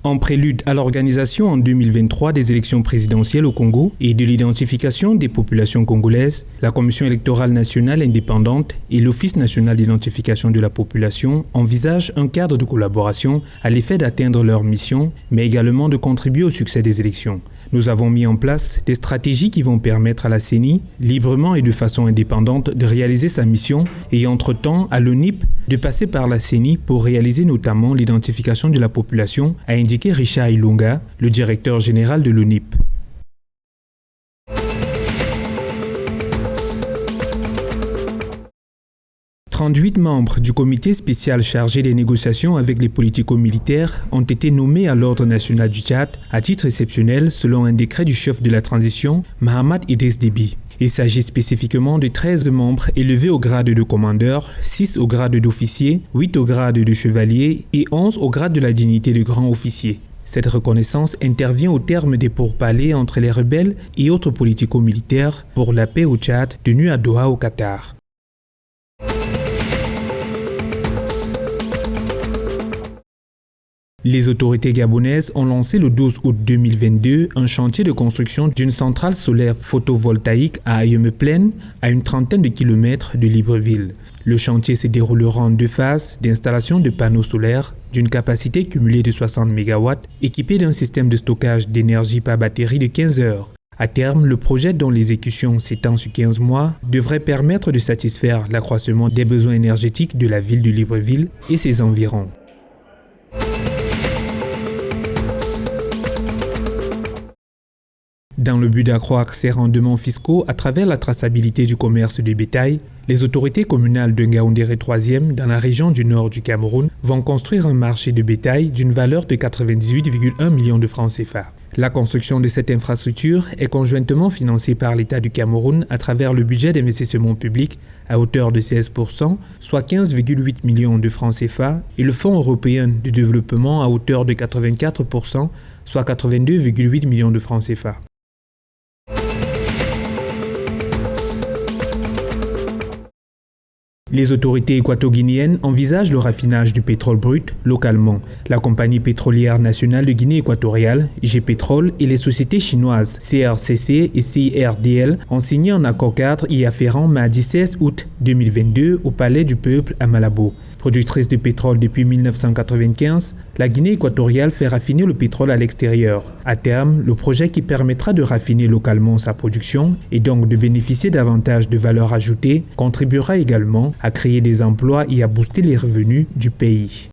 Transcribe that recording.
En prélude à l'organisation en 2023 des élections présidentielles au Congo et de l'identification des populations congolaises, la Commission électorale nationale indépendante et l'Office national d'identification de la population envisagent un cadre de collaboration à l'effet d'atteindre leur mission, mais également de contribuer au succès des élections. Nous avons mis en place des stratégies qui vont permettre à la CENI, librement et de façon indépendante, de réaliser sa mission et entre-temps à l'ONIP de passer par la CENI pour réaliser notamment l'identification de la population, a indiqué Richard Ilunga, le directeur général de l'ONIP. « 38 membres du comité spécial chargé des négociations avec les politico-militaires ont été nommés à l'Ordre national du Tchad à titre exceptionnel selon un décret du chef de la transition, Mahamat Idriss Déby. Il s'agit spécifiquement de 13 membres élevés au grade de commandeur, 6 au grade d'officier, 8 au grade de chevalier et 11 au grade de la dignité de grand officier. Cette reconnaissance intervient au terme des pourparlers entre les rebelles et autres politico-militaires pour la paix au Tchad tenus à Doha au Qatar. Les autorités gabonaises ont lancé le 12 août 2022 un chantier de construction d'une centrale solaire photovoltaïque à Ayemé-Plaine, à une trentaine de kilomètres de Libreville. Le chantier se déroulera en 2 phases d'installation de panneaux solaires d'une capacité cumulée de 60 MW, équipés d'un système de stockage d'énergie par batterie de 15 heures. À terme, le projet dont l'exécution s'étend sur 15 mois devrait permettre de satisfaire l'accroissement des besoins énergétiques de la ville de Libreville et ses environs. Dans le but d'accroître ses rendements fiscaux à travers la traçabilité du commerce de bétail, les autorités communales de Ngaoundéré 3e, dans la région du nord du Cameroun, vont construire un marché de bétail d'une valeur de 98,1 millions de francs CFA. La construction de cette infrastructure est conjointement financée par l'État du Cameroun à travers le budget d'investissement public à hauteur de 16%, soit 15,8 millions de francs CFA, et le Fonds européen de développement à hauteur de 84%, soit 82,8 millions de francs CFA. Les autorités équato-guinéennes envisagent le raffinage du pétrole brut localement. La compagnie pétrolière nationale de Guinée équatoriale, G-Pétrole, et les sociétés chinoises CRCC et CIRDL ont signé un accord cadre y afférent mardi 16 août 2022 au Palais du Peuple à Malabo. Productrice de pétrole depuis 1995, la Guinée équatoriale fait raffiner le pétrole à l'extérieur. À terme, le projet qui permettra de raffiner localement sa production et donc de bénéficier davantage de valeur ajoutée contribuera également à créer des emplois et à booster les revenus du pays.